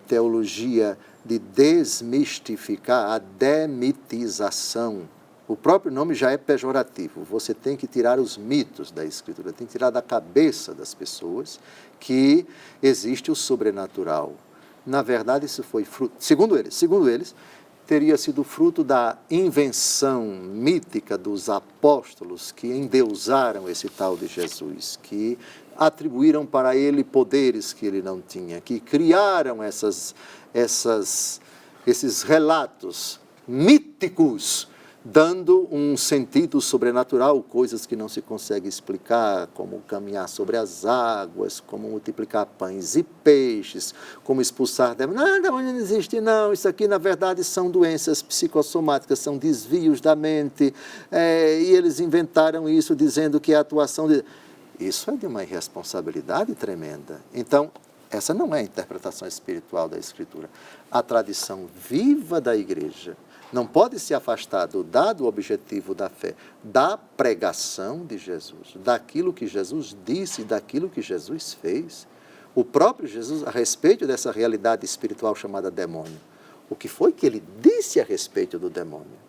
teologia de desmistificar a demitização. O próprio nome já é pejorativo. Você tem que tirar os mitos da Escritura, tem que tirar da cabeça das pessoas que existe o sobrenatural. Na verdade, isso foi fruto, segundo eles, teria sido fruto da invenção mítica dos apóstolos que endeusaram esse tal de Jesus, que atribuíram para ele poderes que ele não tinha, que criaram esses relatos míticos, dando um sentido sobrenatural, coisas que não se consegue explicar, como caminhar sobre as águas, como multiplicar pães e peixes, como expulsar demônios. Não, demônio não existe, não. Isso aqui, na verdade, são doenças psicossomáticas, são desvios da mente. E eles inventaram isso dizendo que a atuação de... Isso é de uma irresponsabilidade tremenda. Então, essa não é a interpretação espiritual da Escritura. A tradição viva da Igreja, não pode se afastar do dado objetivo da fé, da pregação de Jesus, daquilo que Jesus disse, daquilo que Jesus fez. O próprio Jesus, a respeito dessa realidade espiritual chamada demônio, o que foi que ele disse a respeito do demônio?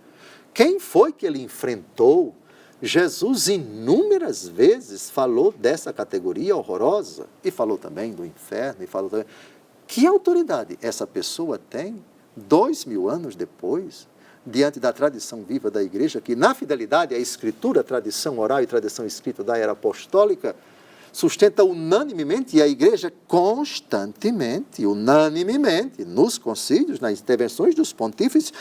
Quem foi que ele enfrentou? Jesus inúmeras vezes falou dessa categoria horrorosa e falou também do inferno e falou também. Que autoridade essa pessoa tem 2000 anos depois, diante da tradição viva da igreja, que na fidelidade à escritura, a tradição oral e tradição escrita da era apostólica, sustenta unanimemente, e a igreja constantemente, unanimemente, nos concílios, nas intervenções dos pontífices,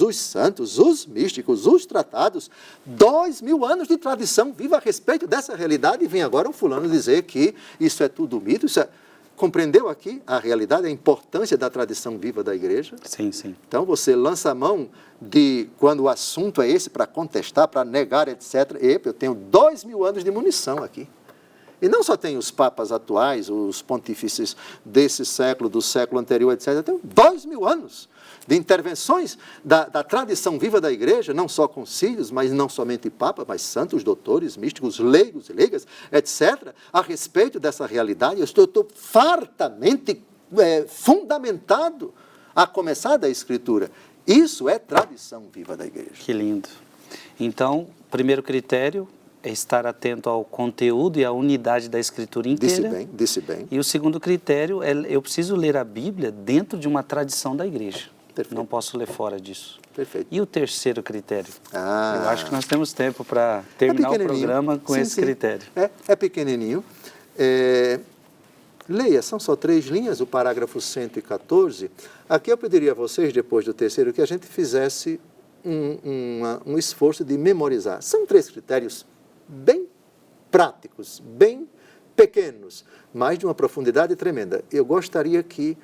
os santos, os místicos, os tratados, 2000 anos de tradição viva a respeito dessa realidade, e vem agora um fulano dizer que isso é tudo mito, isso é... Compreendeu aqui a realidade, a importância da tradição viva da igreja? Sim, sim. Então você lança a mão de, quando o assunto é esse, para contestar, para negar, etc. Epa, eu tenho 2000 anos de munição aqui. E não só tem os papas atuais, os pontífices desse século, do século anterior, etc. Eu tenho 2000 anos de intervenções da tradição viva da igreja, não só concílios, mas não somente papas, mas santos, doutores, místicos, leigos e leigas, etc., a respeito dessa realidade. Eu estou fartamente fundamentado a começar da Escritura. Isso é tradição viva da igreja. Que lindo. Então, primeiro critério é estar atento ao conteúdo e à unidade da Escritura inteira. Disse bem. E o segundo critério é eu preciso ler a Bíblia dentro de uma tradição da igreja. Perfeito. Não posso ler fora disso. Perfeito. E o terceiro critério? Eu acho que nós temos tempo para terminar o programa com esse critério. É pequenininho. Leia, são só 3 linhas, o parágrafo 114. Aqui eu pediria a vocês, depois do terceiro, que a gente fizesse um esforço de memorizar. São 3 critérios bem práticos, bem pequenos, mas de uma profundidade tremenda. Eu gostaria que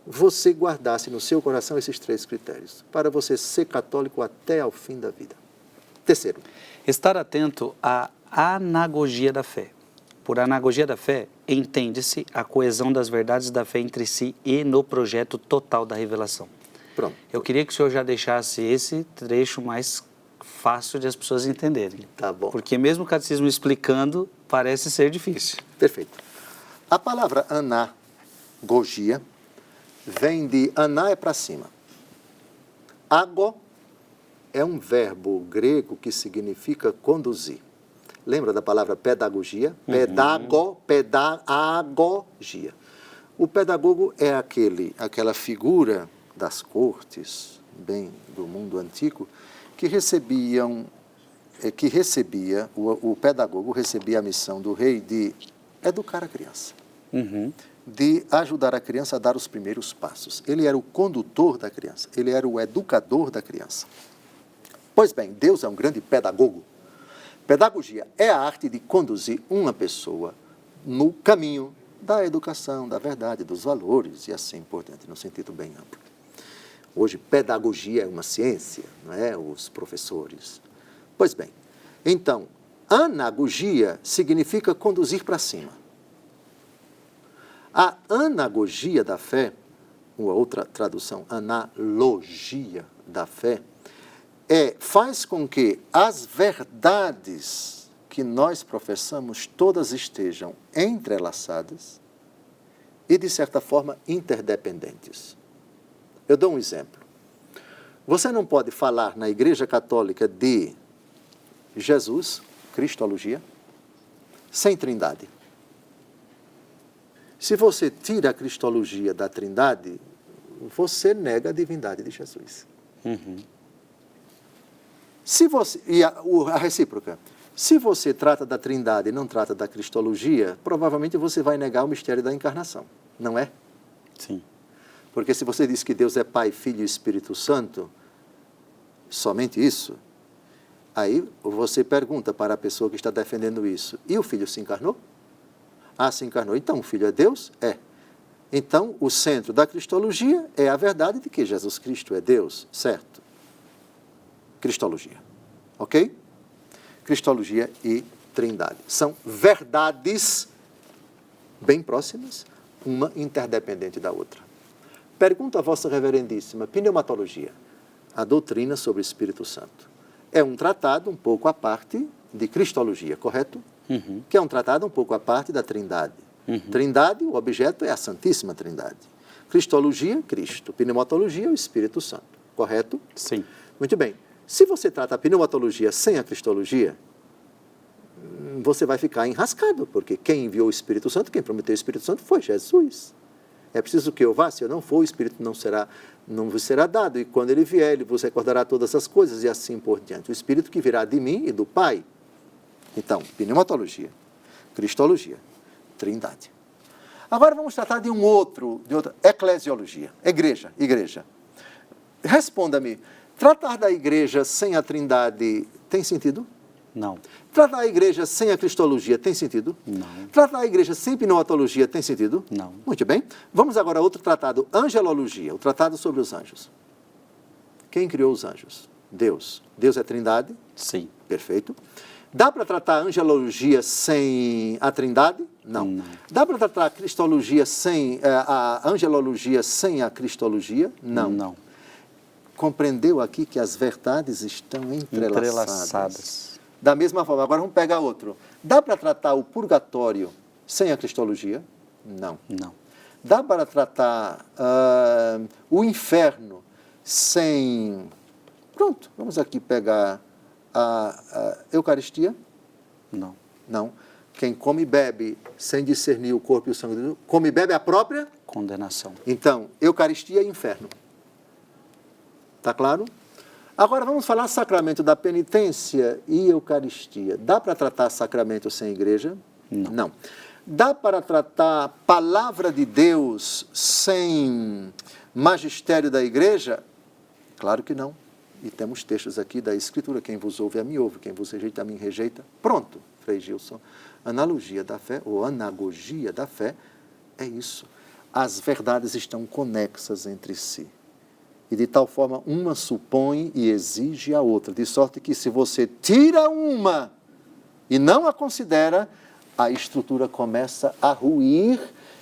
você guardasse no seu coração esses 3 critérios, para você ser católico até ao fim da vida. Terceiro. Estar atento à anagogia da fé. Por anagogia da fé, entende-se a coesão das verdades da fé entre si e no projeto total da revelação. Pronto. Eu queria que o senhor já deixasse esse trecho mais fácil de as pessoas entenderem. Tá bom. Porque mesmo o catecismo explicando, parece ser difícil. Perfeito. A palavra anagogia vem de aná é para cima. Ago é um verbo grego que significa conduzir. Lembra da palavra pedagogia? Pedagogia. O pedagogo é aquela figura das cortes, bem do mundo antigo, o pedagogo recebia a missão do rei de educar a criança. De ajudar a criança a dar os primeiros passos. Ele era o condutor da criança, ele era o educador da criança. Pois bem, Deus é um grande pedagogo. Pedagogia é a arte de conduzir uma pessoa no caminho da educação, da verdade, dos valores e assim por diante, no sentido bem amplo. Hoje, pedagogia é uma ciência, não é? Os professores. Pois bem, então, anagogia significa conduzir para cima. A anagogia da fé, uma outra tradução, analogia da fé, faz com que as verdades que nós professamos todas estejam entrelaçadas e, de certa forma, interdependentes. Eu dou um exemplo. Você não pode falar na Igreja Católica de Jesus, Cristologia, sem Trindade. Se você tira a Cristologia da Trindade, você nega a divindade de Jesus. A recíproca. Se você trata da Trindade e não trata da Cristologia, provavelmente você vai negar o mistério da encarnação, não é? Sim. Porque se você diz que Deus é Pai, Filho e Espírito Santo, somente isso, aí você pergunta para a pessoa que está defendendo isso, e o Filho se encarnou? Se encarnou. Então, o Filho é Deus? É. Então, o centro da Cristologia é a verdade de que Jesus Cristo é Deus, certo? Cristologia. Ok? Cristologia e Trindade. São verdades bem próximas, uma interdependente da outra. Pergunto à Vossa Reverendíssima, pneumatologia. a doutrina sobre o Espírito Santo. É um tratado um pouco à parte de Cristologia, correto? Que é um tratado um pouco à parte da Trindade. Trindade, o objeto é a Santíssima Trindade. Cristologia, Cristo. Pneumatologia, o Espírito Santo. Correto? Sim. Muito bem. Se você trata a pneumatologia sem a Cristologia, você vai ficar enrascado, porque quem enviou o Espírito Santo, quem prometeu o Espírito Santo foi Jesus. É preciso que eu vá, se eu não for, o Espírito não vos será dado, e quando ele vier, ele vos recordará todas as coisas, e assim por diante. O Espírito que virá de mim e do Pai. Então, pneumatologia, cristologia, trindade. Agora vamos tratar de outra, eclesiologia, igreja. Responda-me, tratar da igreja sem a trindade tem sentido? Não. Tratar a igreja sem a cristologia tem sentido? Não. Tratar a igreja sem pneumatologia tem sentido? Não. Muito bem. Vamos agora a outro tratado, angelologia, o tratado sobre os anjos. Quem criou os anjos? Deus. Deus é trindade? Sim. Perfeito. Dá para tratar a angelologia sem a trindade? Não. Dá para tratar a cristologia sem a angelologia sem a cristologia? Não. Não. Compreendeu aqui que as verdades estão entrelaçadas. Da mesma forma, agora vamos pegar outro. Dá para tratar o purgatório sem a cristologia? Não. Não. Dá para tratar o inferno sem... Pronto, vamos aqui pegar a Eucaristia? Não. Não. Quem come e bebe sem discernir o corpo e o sangue de Deus, come e bebe a própria? Condenação. Então, Eucaristia e inferno. Está claro? Agora vamos falar sacramento da penitência e Eucaristia. Dá para tratar sacramento sem igreja? Não. Dá para tratar palavra de Deus sem magistério da igreja? Claro que não. E temos textos aqui da Escritura, quem vos ouve a mim ouve, quem vos rejeita a mim rejeita. Pronto, Frei Gilson. Analogia da fé, ou anagogia da fé, é isso. As verdades estão conexas entre si. E de tal forma, uma supõe e exige a outra. De sorte que se você tira uma e não a considera, a estrutura começa a ruir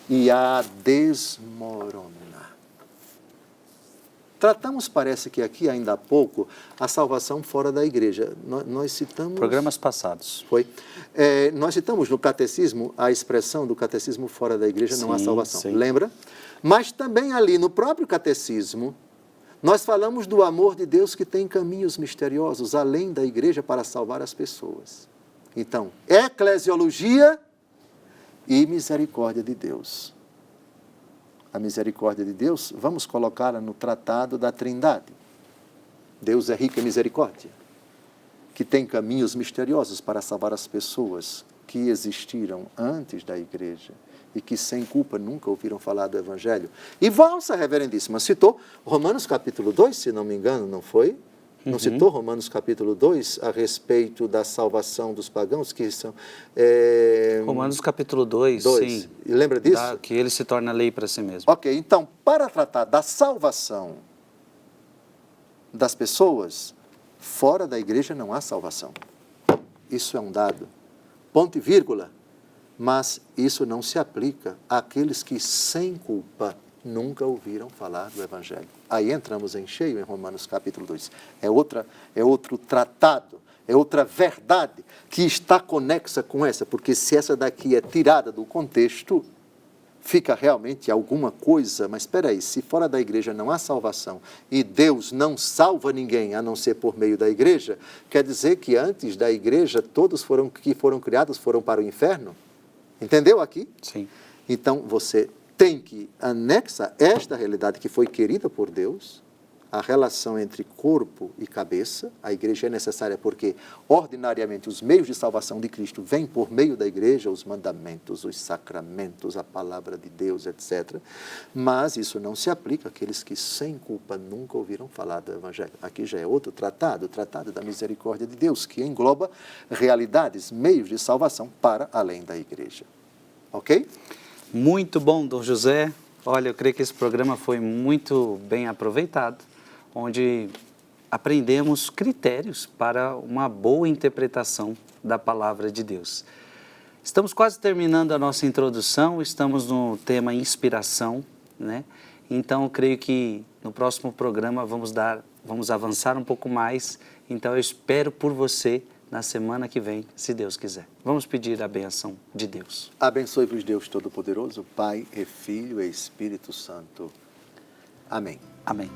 e a desmoronar. Tratamos, parece que aqui, ainda há pouco, a salvação fora da igreja. Nós citamos... Programas passados. Foi. Nós citamos no catecismo a expressão do catecismo fora da igreja, não há salvação. Sim. Lembra? Mas também ali no próprio catecismo, nós falamos do amor de Deus que tem caminhos misteriosos além da igreja para salvar as pessoas. Então, eclesiologia e misericórdia de Deus. A misericórdia de Deus, vamos colocá-la no tratado da Trindade. Deus é rico em misericórdia, que tem caminhos misteriosos para salvar as pessoas que existiram antes da igreja e que sem culpa nunca ouviram falar do Evangelho. E Vossa Reverendíssima citou Romanos capítulo 2, se não me engano, não foi? Não citou Romanos capítulo 2 a respeito da salvação dos pagãos, que são... Romanos capítulo 2, sim. E lembra disso? Que ele se torna lei para si mesmo. Ok, então, para tratar da salvação das pessoas, fora da igreja não há salvação. Isso é um dado. Ponto e vírgula. Mas isso não se aplica àqueles que, sem culpa, nunca ouviram falar do Evangelho. Aí entramos em cheio em Romanos capítulo 2. É outro tratado, é outra verdade que está conexa com essa, porque se essa daqui é tirada do contexto, fica realmente alguma coisa, mas espera aí, se fora da igreja não há salvação e Deus não salva ninguém a não ser por meio da igreja, quer dizer que antes da igreja todos que foram criados foram para o inferno? Entendeu aqui? Sim. Então você tem que anexar esta realidade que foi querida por Deus, a relação entre corpo e cabeça. A igreja é necessária porque, ordinariamente, os meios de salvação de Cristo vêm por meio da igreja, os mandamentos, os sacramentos, a palavra de Deus, etc. Mas isso não se aplica àqueles que, sem culpa, nunca ouviram falar do Evangelho. Aqui já é outro tratado, o tratado da misericórdia de Deus, que engloba realidades, meios de salvação para além da igreja. Ok? Muito bom, Dom José. Olha, eu creio que esse programa foi muito bem aproveitado, onde aprendemos critérios para uma boa interpretação da palavra de Deus. Estamos quase terminando a nossa introdução, estamos no tema inspiração, né? Então, eu creio que no próximo programa vamos dar vamos avançar um pouco mais. Então eu espero por você na semana que vem, se Deus quiser. Vamos pedir a benção de Deus. Abençoe-vos Deus Todo-Poderoso, Pai e Filho e Espírito Santo. Amém. Amém.